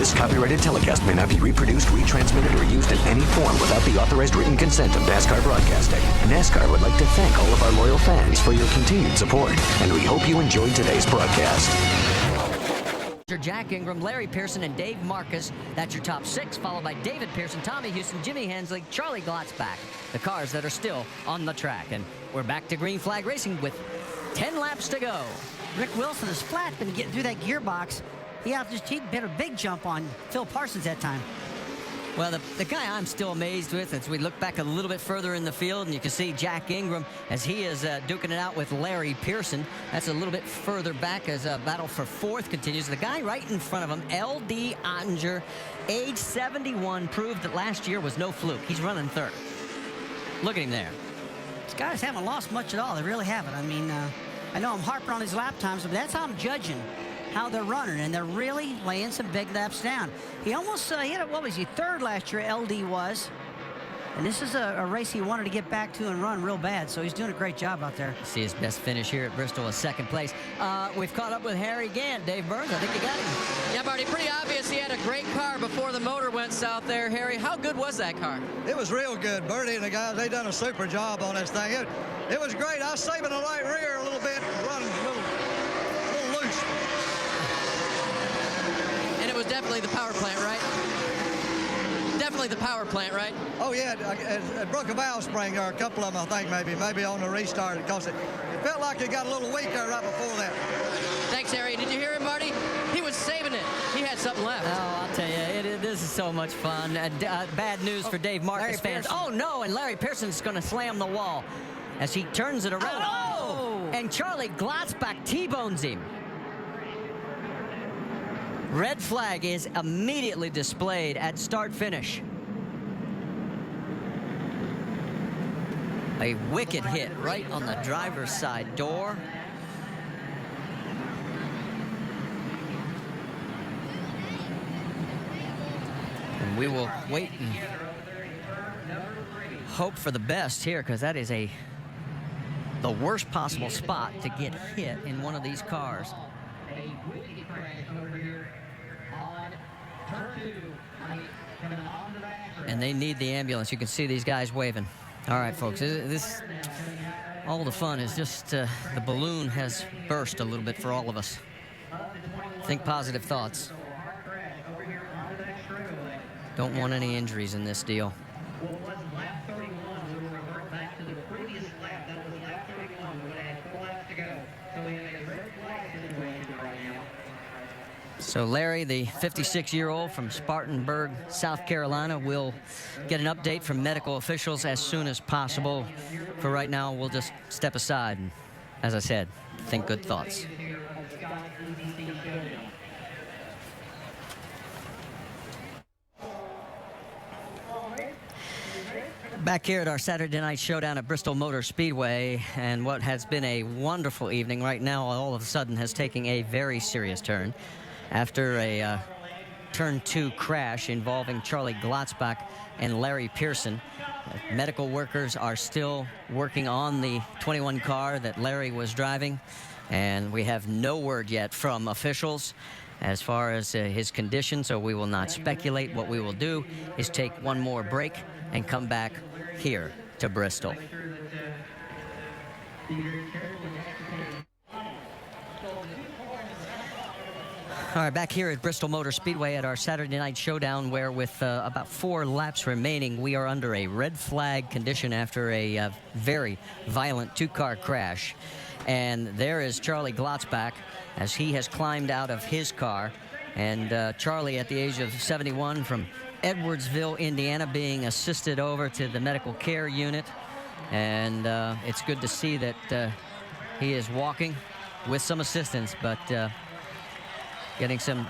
This copyrighted telecast may not be reproduced, retransmitted, or used in any form without the authorized written consent of NASCAR Broadcasting. NASCAR would like to thank all of our loyal fans for your continued support, and we hope you enjoyed today's broadcast. Jack Ingram, Larry Pearson, and Dave Marcus. That's your top 6, followed by David Pearson, Tommy Houston, Jimmy Hensley, Charlie Glotzback. The cars that are still on the track. And we're back to green flag racing with 10 laps to go. Rick Wilson is flat, been getting through that gearbox. He did a big jump on Phil Parsons that time. Well, the guy I'm still amazed with, as we look back a little bit further in the field, and you can see Jack Ingram as he is duking it out with Larry Pearson. That's a little bit further back as a battle for 4th continues. The guy right in front of him, L.D. Ottinger, age 71, proved that last year was no fluke. He's running 3rd. Look at him there. These guys haven't lost much at all. They really haven't. I mean, I know I'm harping on his lap times, but that's how I'm judging how they're running, and they're really laying some big laps down. He almost hit it, what was he, 3rd last year, LD was. And this is a race he wanted to get back to and run real bad, so he's doing a great job out there. See his best finish here at Bristol is 2nd place. We've caught up with Harry Gant. Dave Burns, I think you got him. Yeah, Marty, pretty obvious he had a great car before the motor went south there. Harry, how good was that car? It was real good. Bertie and the guys, they done a super job on this thing. It was great. I was saving the right rear a little bit, running a little loose. And it was definitely the power plant, right? Definitely the power plant, right? Oh, yeah, it broke a valve spring, or a couple of them, I think, maybe on the restart, because it felt like it got a little weaker right before that. Thanks, Harry. Did you hear him, Marty? He was saving it. He had something left. Oh, I'll tell you, this is so much fun. Bad news for Dave Marcus fans. Oh, no, and Larry Pearson's going to slam the wall as he turns it around. Oh! And Charlie Glotzback T-bones him. Red flag is immediately displayed at start-finish. A wicked hit right on the driver's side door. And we will wait and hope for the best here, because that is the worst possible spot to get hit in one of these cars. And they need the ambulance. You can see these guys waving. All right, folks, all the fun is just the balloon has burst a little bit for all of us. Think positive thoughts. Don't want any injuries in this deal. So Larry, the 56-year-old from Spartanburg, South Carolina, will get an update from medical officials as soon as possible. For right now, we'll just step aside and, as I said, think good thoughts. Back here at our Saturday night showdown at Bristol Motor Speedway, and what has been a wonderful evening right now all of a sudden has taken a very serious turn after a turn 2 crash involving Charlie Glotzback and Larry Pearson. Medical workers are still working on the 21 car that Larry was driving, and we have no word yet from officials as far as his condition, so we will not speculate. What we will do is take one more break and come back here to Bristol. All right, back here at Bristol Motor Speedway at our Saturday night showdown, where with about 4 laps remaining, we are under a red flag condition after a very violent 2-car crash. And there is Charlie Glotzback as he has climbed out of his car. And Charlie, at the age of 71, from Edwardsville, Indiana, being assisted over to the medical care unit. And it's good to see that he is walking with some assistance, but getting some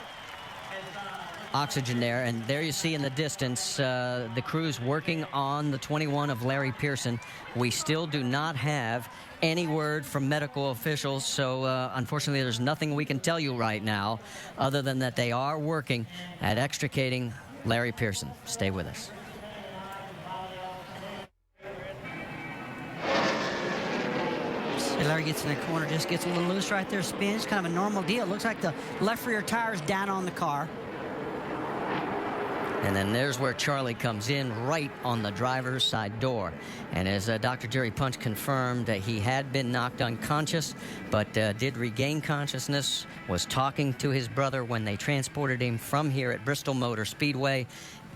oxygen there. And there you see in the distance the crews working on the 21 of Larry Pearson. We still do not have any word from medical officials, so unfortunately there's nothing we can tell you right now other than that they are working at extricating Larry Pearson. Stay with us. Larry gets in the corner, just gets a little loose right there, spins, kind of a normal deal. Looks like the left rear tire is down on the car. And then there's where Charlie comes in, right on the driver's side door. And as Dr. Jerry Punch confirmed, he had been knocked unconscious, but did regain consciousness, was talking to his brother when they transported him from here at Bristol Motor Speedway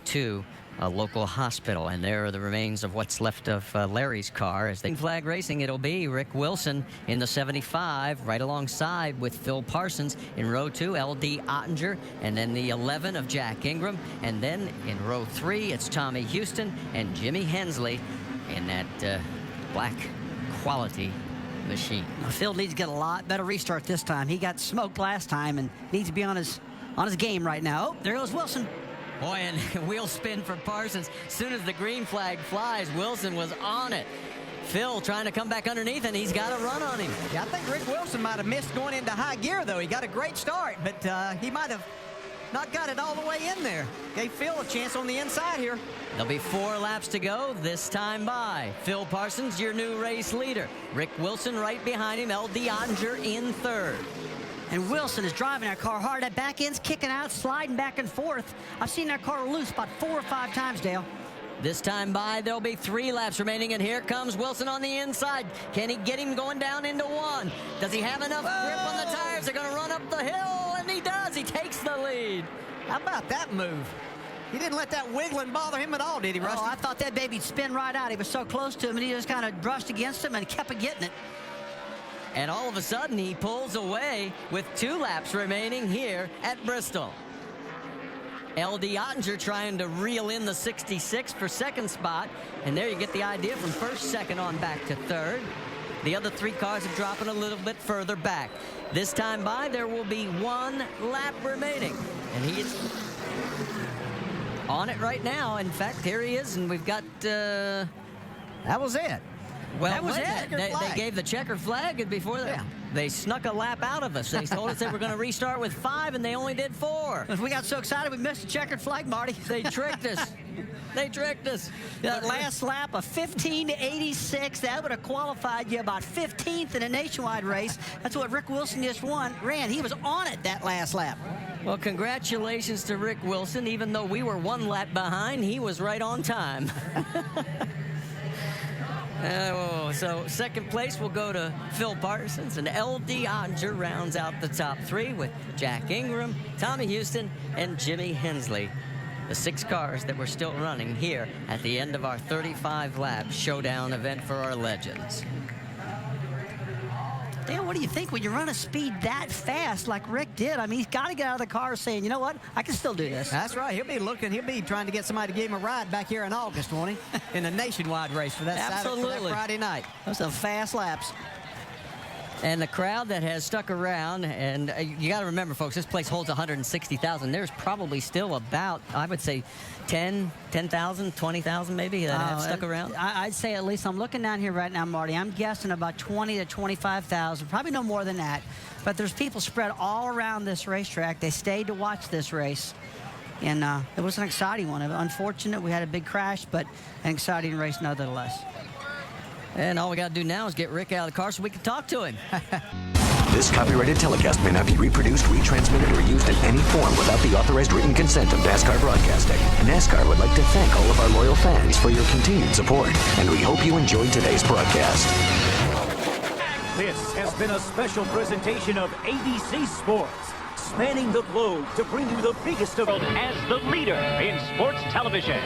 to a local hospital. And there are the remains of what's left of Larry's car. As they flag racing, it'll be Rick Wilson in the 75, right alongside with Phil Parsons. In row 2, L.D. Ottinger, and then the 11 of Jack Ingram. And then in row 3, it's Tommy Houston and Jimmy Hensley in that black quality machine. Phil needs to get a lot better restart this time. He got smoked last time and needs to be on his game right now. Oh, there goes Wilson. Boy, and wheel spin for Parsons. As soon as the green flag flies, Wilson was on it. Phil trying to come back underneath, and he's got a run on him. Yeah, I think Rick Wilson might have missed going into high gear, though. He got a great start, but he might have not got it all the way in there. Gave Phil a chance on the inside here. There'll be 4 laps to go this time by. Phil Parsons, your new race leader. Rick Wilson right behind him. L.D. Ottinger in 3rd. And Wilson is driving that car hard. That back end's kicking out, sliding back and forth. I've seen that car loose about 4 or 5 times, Dale. This time by, there'll be 3 laps remaining, and here comes Wilson on the inside. Can he get him going down into 1? Does he have enough grip on the tires? They're going to run up the hill, and he does. He takes the lead. How about that move? He didn't let that wiggling bother him at all, did he, Rusty? Oh, I thought that baby'd spin right out. He was so close to him, and he just kind of brushed against him and kept getting it. And all of a sudden, he pulls away with 2 laps remaining here at Bristol. L.D. Ottinger trying to reel in the 66 for 2nd spot. And there you get the idea from 1st, 2nd on back to 3rd. The other 3 cars are dropping a little bit further back. This time by, there will be 1 lap remaining. And he is on it right now. In fact, here he is, and we've got... That was it. Well, that was it. They gave the checkered flag, and before that, they snuck a lap out of us. They told us they were going to restart with 5, and they only did 4. We got so excited we missed the checkered flag, Marty. They tricked us. They tricked us. That last lap of 15:86, that would have qualified you about 15th in a nationwide race. That's what Rick Wilson just ran. He was on it that last lap. Well, congratulations to Rick Wilson. Even though we were 1 lap behind, he was right on time. So 2nd place will go to Phil Parsons, and L.D. Ottinger rounds out the top 3 with Jack Ingram, Tommy Houston, and Jimmy Hensley. The 6 cars that were still running here at the end of our 35-lap showdown event for our legends. Dale, what do you think when you run a speed that fast like Rick did? I mean, he's got to get out of the car saying, you know what, I can still do this. That's right. He'll be trying to get somebody to give him a ride back here in August, won't he? In a nationwide race for that Saturday, for that Friday night. Those are fast laps. And the crowd that has stuck around, and you got to remember, folks, this place holds 160,000. There's probably still about, I would say, 10,000, 20,000 maybe that have stuck around. I'd say at least, I'm looking down here right now, Marty, I'm guessing about 20 to 25,000, probably no more than that. But there's people spread all around this racetrack. They stayed to watch this race. And it was an exciting one. Unfortunate, we had a big crash, but an exciting race nonetheless. And all we got to do now is get Rick out of the car so we can talk to him. This copyrighted telecast may not be reproduced, retransmitted, or used in any form without the authorized written consent of NASCAR Broadcasting. NASCAR would like to thank all of our loyal fans for your continued support, and we hope you enjoyed today's broadcast. This has been a special presentation of ABC Sports, spanning the globe to bring you the biggest of as the leader in sports television.